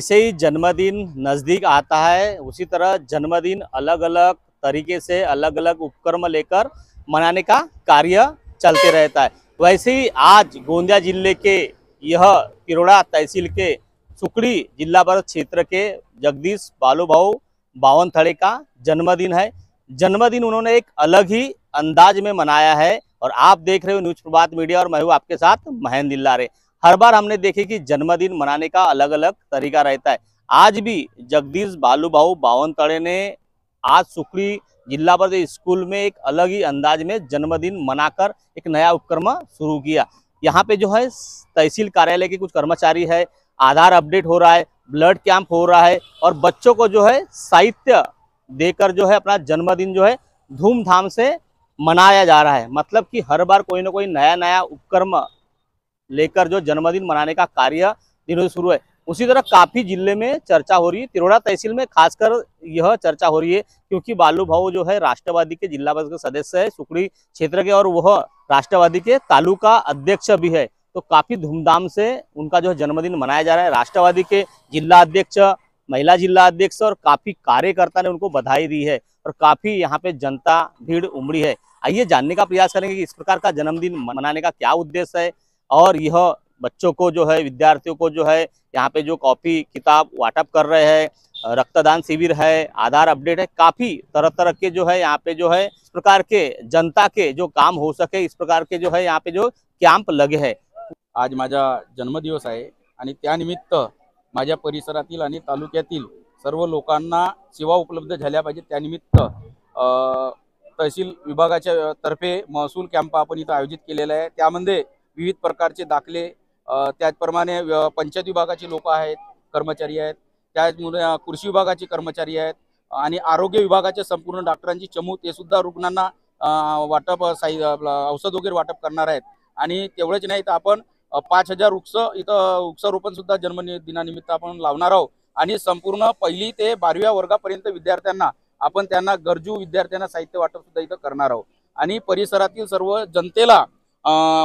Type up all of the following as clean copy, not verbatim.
जैसे ही जन्मदिन नज़दीक आता है उसी तरह जन्मदिन अलग अलग तरीके से अलग अलग उपक्रम लेकर मनाने का कार्य चलते रहता है। वैसे ही आज गोंदिया जिले के यह तिरोड़ा तहसील के सुकड़ी जिला परिषद क्षेत्र के जगदीश बालूभाऊ बावनथड़े का जन्मदिन है। जन्मदिन उन्होंने एक अलग ही अंदाज में मनाया है और आप देख रहे हो न्यूज़ प्रभात मीडिया और मैं हूँ आपके साथ महेंद्र दिल्लारे। हर बार हमने देखे कि जन्मदिन मनाने का अलग अलग तरीका रहता है। आज भी जगदीश बालूभाऊ बावनथड़े ने आज सुकड़ी जिला परिषद स्कूल में एक अलग ही अंदाज में जन्मदिन मनाकर एक नया उपक्रम शुरू किया। यहाँ पे जो है तहसील कार्यालय के कुछ कर्मचारी है, आधार अपडेट हो रहा है, ब्लड कैंप हो रहा है और बच्चों को जो है साहित्य देकर जो है अपना जन्मदिन जो है धूमधाम से मनाया जा रहा है। मतलब कि हर बार कोई ना कोई नया नया उपक्रम लेकर जो जन्मदिन मनाने का कार्य दिनों से शुरू है। उसी तरह काफी जिले में चर्चा हो रही है, तिरोड़ा तहसील में खासकर यह चर्चा हो रही है क्योंकि बालूभाऊ जो है राष्ट्रवादी के जिला परिषद के सदस्य है सुकड़ी क्षेत्र के और वह राष्ट्रवादी के तालुका अध्यक्ष भी है। तो काफी धूमधाम से उनका जो जन्मदिन मनाया जा रहा है। राष्ट्रवादी के जिला अध्यक्ष, महिला जिला अध्यक्ष और काफी कार्यकर्ता ने उनको बधाई दी है और काफी यहाँ पे जनता भीड़ उमड़ी है। आइए जानने का प्रयास करेंगे कि इस प्रकार का जन्मदिन मनाने का क्या उद्देश्य है और यह बच्चों को जो है, विद्यार्थियों को जो है यहाँ पे जो कॉपी किताब वाटप कर रहे हैं, रक्तदान शिविर है, आधार अपडेट है, काफी तरह तरह के जो है यहाँ पे जो है इस प्रकार के जनता के जो काम हो सके इस प्रकार के जो है यहाँ पे जो कॅम्प लगे है। आज माझा जन्मदिवस आहे आणि त्यानिमित्त माझ्या परिसरातील आणि तालुक्यातील सर्व लोकांना सेवा उपलब्ध झाल्या पाहिजे त्यानिमित्त तहसील विभागाच्या तर्फे महसूल कॅम्प आपण इथं आयोजित केलेला आहे। त्यामध्ये विविध प्रकारचे दाखले, त्याचप्रमाणे पंचायत विभागाचे लोक आहेत, कर्मचारी आहेत, त्याचमुळे कृषी विभागाचे कर्मचारी आहेत आणि आरोग्य विभागाचे संपूर्ण डॉक्टरांची चमू ते सुद्धा रुग्णांना वाटप औषध वगैरे वाटप करणार आहेत। आणि तेवढंच नाही तर आपण 5000 वृक्ष इथं वृक्षारोपण सुद्धा जन्मदिनानिमित्त आपण लावणार आहोत आणि संपूर्ण 1ली ते 12व्या वर्गापर्यंत विद्यार्थ्यांना आपण त्यांना गरजू विद्यार्थ्यांना साहित्य वाटप सुद्धा इथं करणार आहोत। आणि परिसरातील सर्व जनतेला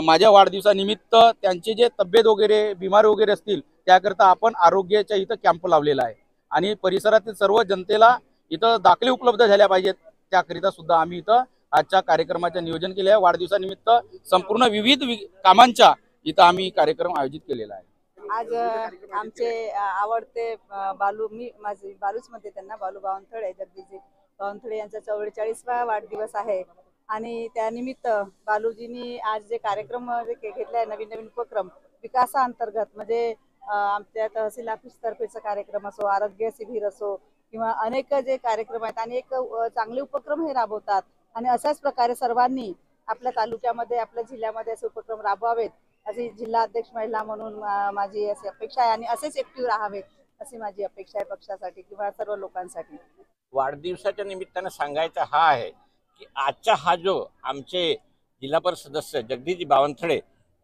माझ्या वाढदिवसानिमित्त त्यांचे जे तब्येत वगैरे बिमारी वगैरे असतील त्याकरता आपण आरोग्याच्या इथं कॅम्प लावलेला आहे आणि परिसरातील सर्व जनतेला इथं दाखले उपलब्ध झाल्या पाहिजेत त्याकरिता सुद्धा आम्ही इथं आजच्या कार्यक्रमाचे नियोजन केले आहे। वाढदिवसानिमित्त संपूर्ण विविध कामांचा इथं आम्ही कार्यक्रम आयोजित केलेला आहे। आज आमचे आवडते माझे बालूच मध्ये त्यांना बालू बावनथड़े, जगदीश बावनथड़े यांचा 44वा वाढदिवस आहे आणि त्यानिमित्त बालूजींनी आज जे कार्यक्रम घेतलाय नवीन उपक्रम विकासाअंतर्गत म्हणजे आमच्या तहसील ऑफिस तर्फेचा कार्यक्रम असो, आरोग्य शिबिर असो किंवा अनेक जे कार्यक्रम आहेत आणि एक चांगले उपक्रम हे राबवतात आणि अशाच प्रकारे सर्वांनी आपल्या तालुक्यामध्ये आपल्या जिल्ह्यामध्ये असे उपक्रम राबवावेत अशी जिल्हा अध्यक्ष महिला म्हणून माझी अशी अपेक्षा आहे आणि असेच ऍक्टिव्ह राहावेत अशी माझी अपेक्षा आहे पक्षासाठी किंवा सर्व लोकांसाठी। वाढदिवसाच्या निमित्ताने सांगायचं हा आहे की आजचा हा जो आमचे जिल्हा परिषद सदस्य जगदीश बावनथड़े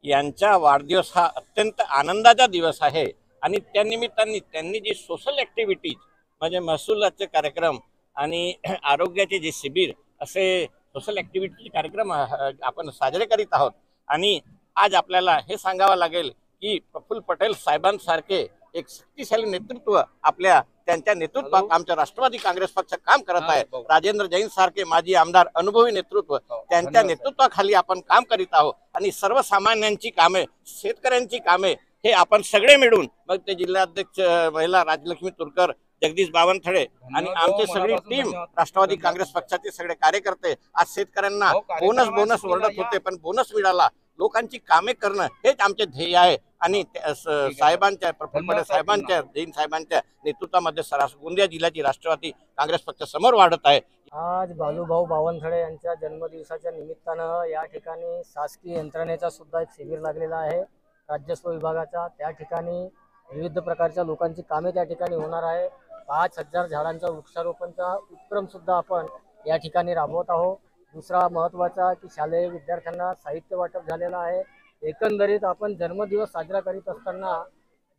यांचा वाढदिवस हा अत्यंत आनंदाचा दिवस आहे आणि त्या निमित्ताने त्यांनी जी सोशल ॲक्टिव्हिटीज म्हणजे महसुलाचे कार्यक्रम आणि आरोग्याचे जे शिबिर असे सोशल ॲक्टिव्हिटीचे कार्यक्रम आपण साजरे करीत आहोत। आणि आज आपल्याला हे सांगावं लागेल की प्रफुल्ल पटेल साहेबांसारखे एक शक्तिशाली नेतृत्व आपल्या त्यांच्या नेतृत्वात आमच्या राष्ट्रवादी काँग्रेस पक्ष काम करत आहे। राजेंद्र जैन सारखे माजी आमदार अनुभवी नेतृत्व त्यांच्या नेतृत्वाखाली आपण काम करीत आहोत आणि सर्वसामान्यांची कामे, शेतकऱ्यांची कामे हे आपण सगळे मिळून मग ते जिल्हाध्यक्ष महिला राजलक्ष्मी तुरकर, जगदीश बावनथड़े आणि आमची सगळी टीम राष्ट्रवादी काँग्रेस पक्षाचे सगळे कार्यकर्ते आज शेतकऱ्यांना बोनस ओरडत होते पण बोनस मिळाला। लोकांची कामे करणं हेच आमचे ध्येय आहे आणि साहेबांच्या प्रफुल्ल पटेल साहेबांच्या जैन साहेबांच्या नेतृत्वामध्ये गोंदिया जिल्ह्याची राष्ट्रवादी काँग्रेस पक्ष समोर वाढत आहे। आज बालूभाऊ बावनथड़े यांच्या जन्मदिवसाच्या निमित्तानं या ठिकाणी शासकीय यंत्रणेचा सुद्धा एक शिबिर लागलेला आहे राजस्व विभागाचा। त्या ठिकाणी विविध प्रकारच्या लोकांची कामे त्या ठिकाणी होणार आहे। 5000 झाडांचा वृक्षारोपणचा उपक्रम सुद्धा आपण या ठिकाणी राबवत आहोत। दुसरा महत्त्वाचा की शालेय विद्यार्थ्यांना साहित्य वाटप झालेला आहे। एकंदरीत आपण जन्मदिवस साजरा करीत असताना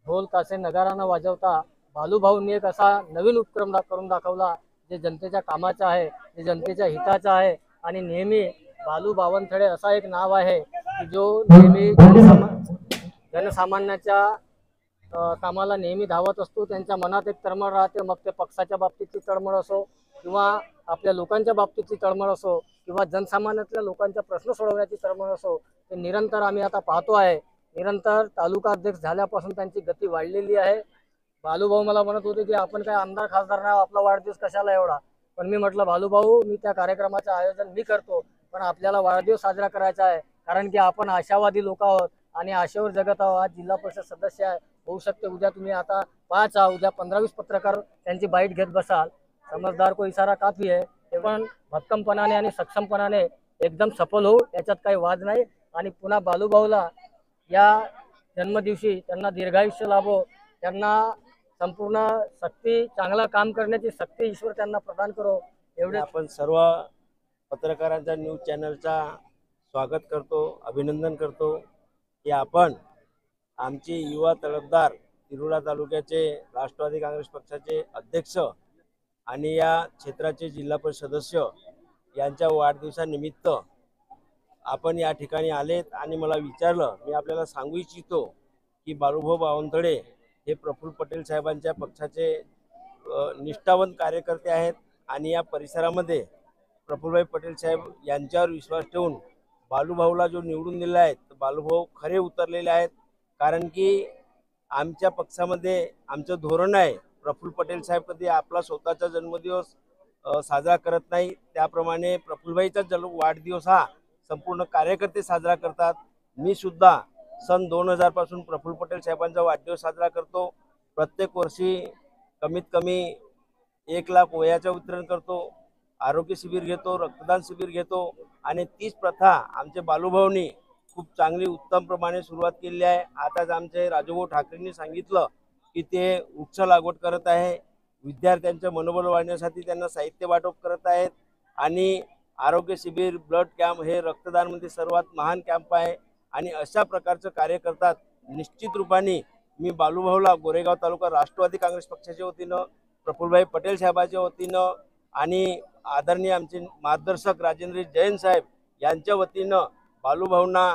ढोल ताशे नगारा न वाजवता बालूभाऊंनी एक असा नवीन उपक्रम करून दाखवला जे जनतेच्या कामाचा आहे, जे जनतेच्या हिताचा आहे आणि नेहमी बालू बावनथड़े असा एक नाव आहे की जो नेहमी जनसामान्याच्या कामाला नेहमी धावत असतो. त्यांच्या मनात एक तळमळ राहते, मग ते पक्षाच्या बाबतीतची तळमळ असो किंवा आपल्या लोकांच्या बाबतीतची तळमळ असो किंवा जनसामान्यातल्या लोकांच्या प्रश्न सोडवण्याची तळमळ असो, ते निरंतर आम्ही आता पाहतो आहे. निरंतर तालुका अध्यक्ष झाल्यापासून त्यांची गती वाढलेली आहे. बालूभाऊ मला म्हणत होते की आपण काय आमदार खासदार नाही, आपला वाढदिवस कशाला एवढा. पण मी म्हटलं बालूभाऊ, मी त्या कार्यक्रमाचं आयोजन मी करतो, पण आपल्याला वाढदिवस साजरा करायचा आहे. कारण की आपण आशावादी लोक आहोत आणि आशेवर जगत आहोत. आज जिल्हा परिषद सदस्य आहे, होऊ शकते उद्या तुम्ही आता पाच उद्या 15-20 पत्रकार त्यांची बाईट घेत बसाल. समजदार को इशारा काफी आहे. ते पण भक्कमपणाने आणि सक्षमपणाने एकदम सफल होऊ, याच्यात काही वाद नाही. आणि पुन्हा बालूभाऊला या जन्मदिवशी त्यांना दीर्घायुष्य लाभो, त्यांना संपूर्ण शक्ती, चांगला काम करण्याची शक्ती ईश्वर त्यांना प्रदान करो. एवढे आपण सर्व पत्रकारांचा न्यूज चॅनलचा स्वागत करतो, अभिनंदन करतो की आपण आमचे युवा तळपदार तिरोडा तालुक्याचे राष्ट्रवादी काँग्रेस पक्षाचे अध्यक्ष आणि या क्षेत्राचे जिल्हा परिषद सदस्य यांच्या वाढदिवसानिमित्त आपण या ठिकाणी आलेत. आणि मला विचारलं, मी आपल्याला सांगू इच्छितो की बालूभाऊ बावनथळे हे प्रफुल्ल पटेल साहेबांच्या पक्षाचे निष्ठावंत कार्यकर्ते आहेत आणि या परिसरामध्ये प्रफुल्लभाई पटेल साहेब यांच्यावर विश्वास ठेवून बालूभाऊला जो निवडून दिला आहे, तर बालूभाऊ खरे उतरलेले आहेत. कारण की आमच्या पक्षामध्ये आमचं धोरण आहे, प्रफुल्ल पटेल साहेब कधी आपला स्वतःचा जन्मदिवस साजरा करत नाही, त्याप्रमाणे प्रफुल्लभाईचा वाढदिवस हा संपूर्ण कार्यकर्ते साजरा करतात. मी सुद्धा सन 2000 पासून प्रफुल्ल पटेल साहेबांचा वाढदिवस साजरा करतो. प्रत्येक वर्षी कमीत कमी 1 लाख वह्याचं वितरण करतो, आरोग्य शिबिर घेतो, रक्तदान शिबिर घेतो. आणि तीच प्रथा आमचे बालूभाऊंनी खूप चांगली उत्तम प्रमाणे सुरुवात केली आहे. आताच आमचे राजूभाऊ ठाकरेंनी सांगितलं की ते वृक्ष लागवड करत आहे, विद्यार्थ्यांचं मनोबल वाढवण्यासाठी त्यांना साहित्य वाटप करत आहेत. आणि आरोग्य शिबिर, ब्लड कॅम्प हे रक्तदानमध्ये सर्वात महान कॅम्प आहे. आणि अशा प्रकारचं कार्य करतात. निश्चित रूपाने मी बालूभाऊला गोरेगाव तालुका राष्ट्रवादी काँग्रेस पक्षाच्या वतीनं, प्रफुल्लभाई पटेल साहेबांच्या वतीनं आणि आदरणीय आमचे मार्गदर्शक राजेंद्र जैन साहेब यांच्या वतीनं बालूभाऊंना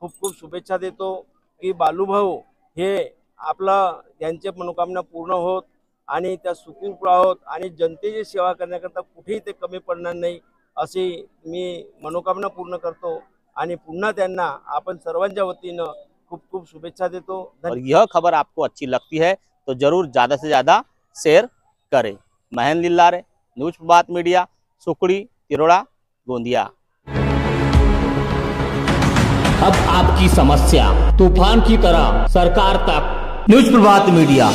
खूप खूप शुभेच्छा देतो की बालूभाऊ हे आपलं त्यांचे मनोकामना पूर्ण होत आणि त्या सुखरूप राहोत आणि जनतेची सेवा करण्याकरता कुठेही ते कमी पडणार नाही, अशी मी मनोकामना पूर्ण करतो. आणि पुन्हा त्यांना आपण सर्वांच्या वतीनं खूप खूप शुभेच्छा देतो. और यह खबर आपको अच्छी लगती है तो जरूर ज़्यादा से ज़्यादा शेयर करें. महेंद्र लिल्लारे, न्यूज प्रभात मीडिया, सुकड़ी, तिरोड़ा, गोंदिया. अब आपकी समस्या तूफान की तरह सरकार तक. न्यूज प्रभात मीडिया.